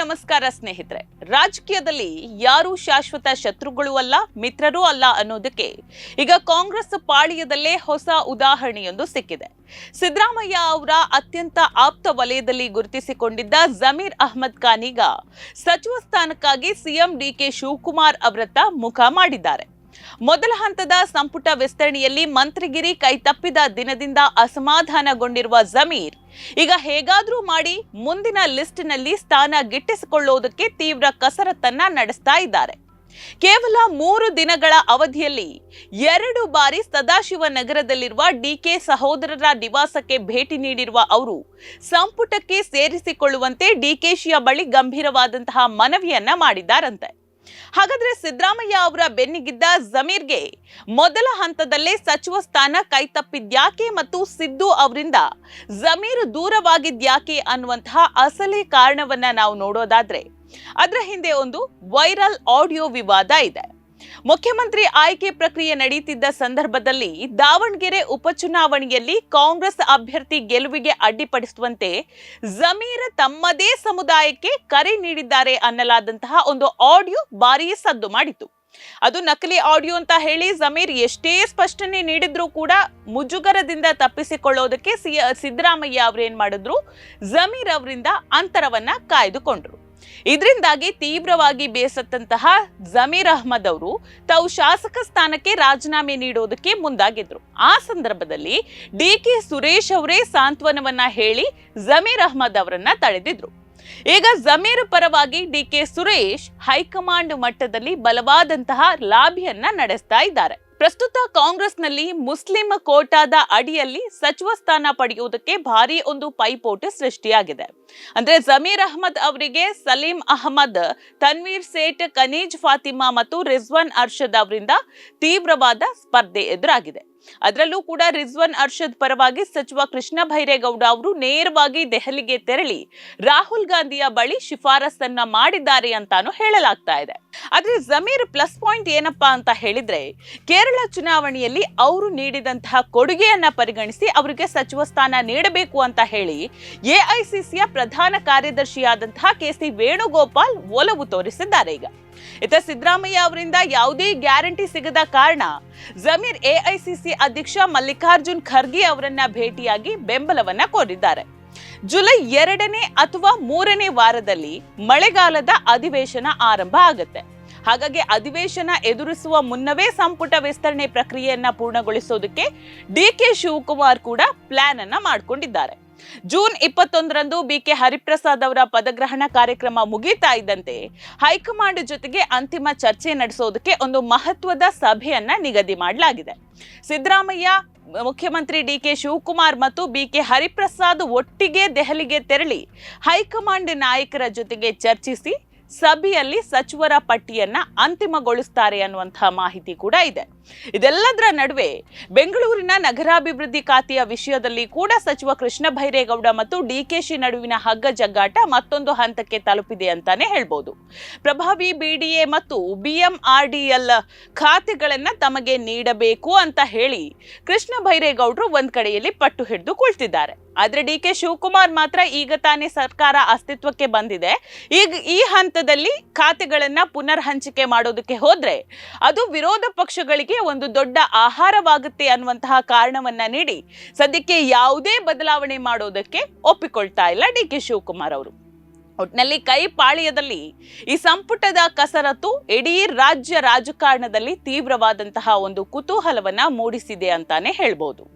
ನಮಸ್ಕಾರ ಸ್ನೇಹಿತರೆ. ರಾಜಕೀಯದಲ್ಲಿ ಯಾರು ಶಾಶ್ವತ ಶತ್ರುಗಳು ಅಲ್ಲ, ಮಿತ್ರರೂ ಅಲ್ಲ ಅನ್ನೋದಕ್ಕೆ ಈಗ ಕಾಂಗ್ರೆಸ್ ಪಾಳ್ಯದಲ್ಲೇ ಹೊಸ ಉದಾಹರಣೆಯೊಂದು ಸಿಕ್ಕಿದೆ. ಸಿದ್ದರಾಮಯ್ಯ ಅವರ ಅತ್ಯಂತ ಆಪ್ತ ವಲಯದಲ್ಲಿ ಗುರುತಿಸಿಕೊಂಡಿದ್ದ ಜಮೀರ್ ಅಹ್ಮದ್ ಖಾನ್ ಈಗ ಸಚಿವ ಸ್ಥಾನಕ್ಕಾಗಿ ಸಿಎಂ ಡಿಕೆ ಶಿವಕುಮಾರ್ ಅವರತ್ತ ಮುಖ ಮಾಡಿದ್ದಾರೆ. ಮೊದಲ ಹಂತದ ಸಂಪುಟ ವಿಸ್ತರಣೆಯಲ್ಲಿ ಮಂತ್ರಿಗಿರಿ ಕೈತಪ್ಪಿದ ದಿನದಿಂದ ಅಸಮಾಧಾನಗೊಂಡಿರುವ ಜಮೀರ್ ಈಗ ಹೇಗಾದ್ರೂ ಮಾಡಿ ಮುಂದಿನ ಲಿಸ್ಟ್ನಲ್ಲಿ ಸ್ಥಾನ ಗಿಟ್ಟಿಸಿಕೊಳ್ಳುವುದಕ್ಕೆ ತೀವ್ರ ಕಸರತ್ತನ್ನ ನಡೆಸ್ತಾ ಇದ್ದಾರೆ. ಕೇವಲ 3 ದಿನಗಳ ಅವಧಿಯಲ್ಲಿ 2 ಬಾರಿ ಸದಾಶಿವನಗರದಲ್ಲಿರುವ ಡಿಕೆ ಸಹೋದರರ ನಿವಾಸಕ್ಕೆ ಭೇಟಿ ನೀಡಿರುವ ಅವರು ಸಂಪುಟಕ್ಕೆ ಸೇರಿಸಿಕೊಳ್ಳುವಂತೆ ಡಿಕೆಶಿಯ ಬಳಿ ಗಂಭೀರವಾದಂತಹ ಮನವಿಯನ್ನ ಮಾಡಿದ್ದಾರಂತೆ. ಹಾಗಾದ್ರೆ ಸಿದ್ದರಾಮಯ್ಯ ಅವರ ಬೆನ್ನಿಗಿದ್ದ ಜಮೀರ್ಗೆ ಮೊದಲ ಹಂತದಲ್ಲೇ ಸಚಿವ ಸ್ಥಾನ ಕೈತಪ್ಪಿದ್ಯಾಕೆ ಮತ್ತು ಸಿದ್ದು ಅವರಿಂದ ಜಮೀರ್ ದೂರವಾಗಿದ್ಯಾಕೆ ಅನ್ನುವಂತಹ ಅಸಲಿ ಕಾರಣವನ್ನ ನಾವು ನೋಡೋದಾದ್ರೆ ಅದರ ಹಿಂದೆ ಒಂದು ವೈರಲ್ ಆಡಿಯೋ ವಿವಾದ ಇದೆ. ಮುಖ್ಯಮಂತ್ರಿ ಆಯ್ಕೆ ಪ್ರಕ್ರಿಯೆ ನಡೆಯುತ್ತಿದ್ದ ಸಂದರ್ಭದಲ್ಲಿ ದಾವಣಗೆರೆ ಉಪಚುನಾವಣೆಯಲ್ಲಿ ಕಾಂಗ್ರೆಸ್ ಅಭ್ಯರ್ಥಿ ಗೆಲುವಿಗೆ ಅಡ್ಡಿಪಡಿಸುವಂತೆ ಜಮೀರ್ ತಮ್ಮದೇ ಸಮುದಾಯಕ್ಕೆ ಕರೆ ನೀಡಿದ್ದಾರೆ ಅನ್ನಲಾದಂತಹ ಒಂದು ಆಡಿಯೋ ಭಾರೀ ಸದ್ದು ಮಾಡಿತು. ಅದು ನಕಲಿ ಆಡಿಯೋ ಅಂತ ಹೇಳಿ ಜಮೀರ್ ಎಷ್ಟೇ ಸ್ಪಷ್ಟನೆ ನೀಡಿದ್ರೂ ಕೂಡ ಮುಜುಗರದಿಂದ ತಪ್ಪಿಸಿಕೊಳ್ಳೋದಕ್ಕೆ ಸಿದ್ದರಾಮಯ್ಯ ಅವರೇನ್ ಮಾಡಿದ್ರು, ಜಮೀರ್ ಅವರಿಂದ ಅಂತರವನ್ನ ಕಾಯ್ದುಕೊಂಡ್ರು. ಇದರಿಂದಾಗಿ ತೀವ್ರವಾಗಿ ಬೇಸತ್ತಂತಹ ಜಮೀರ್ ಅಹ್ಮದ್ ಅವರು ತಾವು ಶಾಸಕ ಸ್ಥಾನಕ್ಕೆ ರಾಜೀನಾಮೆ ನೀಡೋದಕ್ಕೆ ಮುಂದಾಗಿದ್ರು. ಆ ಸಂದರ್ಭದಲ್ಲಿ ಡಿಕೆ ಸುರೇಶ್ ಅವರೇ ಸಾಂತ್ವನವನ್ನ ಹೇಳಿ ಜಮೀರ್ ಅಹ್ಮದ್ ಅವರನ್ನ ತಡೆದಿದ್ರು. ಈಗ ಜಮೀರ್ ಪರವಾಗಿ ಡಿಕೆ ಸುರೇಶ್ ಹೈಕಮಾಂಡ್ ಮಟ್ಟದಲ್ಲಿ ಬಲವಾದಂತಹ ಲಾಬಿಯನ್ನ ನಡೆಸ್ತಾ ಇದ್ದಾರೆ. ಪ್ರಸ್ತುತ ಕಾಂಗ್ರೆಸ್ನಲ್ಲಿ ಮುಸ್ಲಿಂ ಕೋಟಾದ ಅಡಿಯಲ್ಲಿ ಸಚಿವ ಸ್ಥಾನ ಪಡೆಯುವುದಕ್ಕೆ ಭಾರಿ ಒಂದು ಪೈಪೋಟಿ ಸೃಷ್ಟಿಯಾಗಿದೆ. ಅಂದ್ರೆ ಜಮೀರ್ ಅಹ್ಮದ್ ಅವರಿಗೆ ಸಲೀಂ ಅಹಮದ್, ತನ್ವೀರ್ ಸೇಠ್, ಕನೀಜ್ ಫಾತಿಮಾ ಮತ್ತು ರಿಜ್ವಾನ್ ಅರ್ಷದ್ ಅವರಿಂದ ತೀವ್ರವಾದ ಸ್ಪರ್ಧೆ ಎದುರಾಗಿದೆ. ಅದರಲ್ಲೂ ಕೂಡ ರಿಜ್ವಾನ್ ಅರ್ಷದ್ ಪರವಾಗಿ ಸಚಿವ ಕೃಷ್ಣ ಭೈರೇಗೌಡ ಅವರು ನೇರವಾಗಿ ದೆಹಲಿಗೆ ತೆರಳಿ ರಾಹುಲ್ ಗಾಂಧಿಯ ಬಳಿ ಶಿಫಾರಸನ್ನ ಮಾಡಿದ್ದಾರೆ ಅಂತಾನು ಹೇಳಲಾಗ್ತಾ ಇದೆ. ಆದ್ರೆ ಜಮೀರ್ ಪ್ಲಸ್ ಪಾಯಿಂಟ್ ಏನಪ್ಪಾ ಅಂತ ಹೇಳಿದ್ರೆ, ಕೇರಳ ಚುನಾವಣೆಯಲ್ಲಿ ಅವರು ನೀಡಿದಂತಹ ಕೊಡುಗೆಯನ್ನ ಪರಿಗಣಿಸಿ ಅವರಿಗೆ ಸಚಿವ ಸ್ಥಾನ ನೀಡಬೇಕು ಅಂತ ಹೇಳಿ ಎಐಸಿಸಿಯ ಪ್ರಧಾನ ಕಾರ್ಯದರ್ಶಿಯಾದಂತಹ ಕೆಸಿ ವೇಣುಗೋಪಾಲ್ ಒಲವು ತೋರಿಸಿದ್ದಾರೆ. ಈಗ ಸಿದ್ದರಾಮಯ್ಯ ಅವರಿಂದ ಯಾವುದೇ ಗ್ಯಾರಂಟಿ ಸಿಗದ ಕಾರಣ ಜಮೀರ್ ಎಐಸಿಸಿ ಅಧ್ಯಕ್ಷ ಮಲ್ಲಿಕಾರ್ಜುನ್ ಖರ್ಗೆ ಅವರನ್ನ ಭೇಟಿಯಾಗಿ ಬೆಂಬಲವನ್ನ ಕೋರಿದ್ದಾರೆ. ಜುಲೈ 2ನೇ ಅಥವಾ 3ನೇ ವಾರದಲ್ಲಿ ಮಳೆಗಾಲದ ಅಧಿವೇಶನ ಆರಂಭ ಆಗುತ್ತೆ. ಹಾಗಾಗಿ ಅಧಿವೇಶನ ಎದುರಿಸುವ ಮುನ್ನವೇ ಸಂಪುಟ ವಿಸ್ತರಣೆ ಪ್ರಕ್ರಿಯೆಯನ್ನ ಪೂರ್ಣಗೊಳಿಸೋದಕ್ಕೆ ಡಿಕೆ ಶಿವಕುಮಾರ್ ಕೂಡ ಪ್ಲಾನ್ ಅನ್ನ ಮಾಡಿಕೊಂಡಿದ್ದಾರೆ. ಜೂನ್ 21ರಂದು ಬಿಕೆ ಹರಿಪ್ರಸಾದ್ ಅವರ ಪದಗ್ರಹಣ ಕಾರ್ಯಕ್ರಮ ಮುಗಿತಾ ಇದ್ದಂತೆ ಹೈಕಮಾಂಡ್ ಜೊತೆಗೆ ಅಂತಿಮ ಚರ್ಚೆ ನಡೆಸೋದಕ್ಕೆ ಒಂದು ಮಹತ್ವದ ಸಭೆಯನ್ನ ನಿಗದಿ ಮಾಡಲಾಗಿದೆ. ಸಿದ್ದರಾಮಯ್ಯ, ಮುಖ್ಯಮಂತ್ರಿ ಡಿಕೆ ಶಿವಕುಮಾರ್ ಮತ್ತು ಬಿಕೆ ಹರಿಪ್ರಸಾದ್ ಒಟ್ಟಿಗೆ ದೆಹಲಿಗೆ ತೆರಳಿ ಹೈಕಮಾಂಡ್ ನಾಯಕರ ಜೊತೆಗೆ ಚರ್ಚಿಸಿ ಸಭೆಯಲ್ಲಿ ಸಚಿವರ ಪಟ್ಟಿಯನ್ನ ಅಂತಿಮಗೊಳಿಸುತ್ತಾರೆ ಅನ್ನುವಂತಹ ಮಾಹಿತಿ ಕೂಡ ಇದೆ. ಇದೆಲ್ಲದರ ನಡುವೆ ಬೆಂಗಳೂರಿನ ನಗರಾಭಿವೃದ್ಧಿ ಖಾತೆಯ ವಿಷಯದಲ್ಲಿ ಕೂಡ ಸಚಿವ ಕೃಷ್ಣ ಭೈರೇಗೌಡ ಮತ್ತು ಡಿಕೆಶಿ ನಡುವಿನ ಹಗ್ಗ ಜಗ್ಗಾಟ ಮತ್ತೊಂದು ಹಂತಕ್ಕೆ ತಲುಪಿದೆ ಅಂತಾನೆ ಹೇಳ್ಬೋದು. ಪ್ರಭಾವಿ ಬಿಡಿಎ ಮತ್ತು ಬಿಎಂಆರ್ಡಿಎಲ್ ಖಾತೆಗಳನ್ನ ತಮಗೆ ನೀಡಬೇಕು ಅಂತ ಹೇಳಿ ಕೃಷ್ಣ ಭೈರೇಗೌಡರು ಒಂದ್ ಕಡೆಯಲ್ಲಿ ಪಟ್ಟು ಹಿಡಿದು ಕುಳಿತಿದ್ದಾರೆ. ಆದ್ರೆ ಡಿಕೆ ಶಿವಕುಮಾರ್ ಮಾತ್ರ ಈಗ ತಾನೇ ಸರ್ಕಾರ ಅಸ್ತಿತ್ವಕ್ಕೆ ಬಂದಿದೆ, ಈಗ ಈ ಹಂತದಲ್ಲಿ ಖಾತೆಗಳನ್ನ ಪುನರ್ ಹಂಚಿಕೆ ಮಾಡೋದಕ್ಕೆ ಹೋದ್ರೆ ಅದು ವಿರೋಧ ಪಕ್ಷಗಳಿಗೆ ಒಂದು ದೊಡ್ಡ ಆಹಾರವಾಗುತ್ತೆ ಅನ್ನುವಂತಹ ಕಾರಣವನ್ನ ನೀಡಿ ಸದ್ಯಕ್ಕೆ ಯಾವುದೇ ಬದಲಾವಣೆ ಮಾಡೋದಕ್ಕೆ ಒಪ್ಪಿಕೊಳ್ತಾ ಇಲ್ಲ ಡಿಕೆ ಶಿವಕುಮಾರ್ ಅವರು. ಒಟ್ನಲ್ಲಿ ಕೈ ಪಾಳ್ಯದಲ್ಲಿ ಈ ಸಂಪುಟದ ಕಸರತ್ತು ಇಡೀ ರಾಜ್ಯ ರಾಜಕಾರಣದಲ್ಲಿ ತೀವ್ರವಾದಂತಹ ಒಂದು ಕುತೂಹಲವನ್ನ ಮೂಡಿಸಿದೆ ಅಂತಾನೆ ಹೇಳ್ಬೋದು.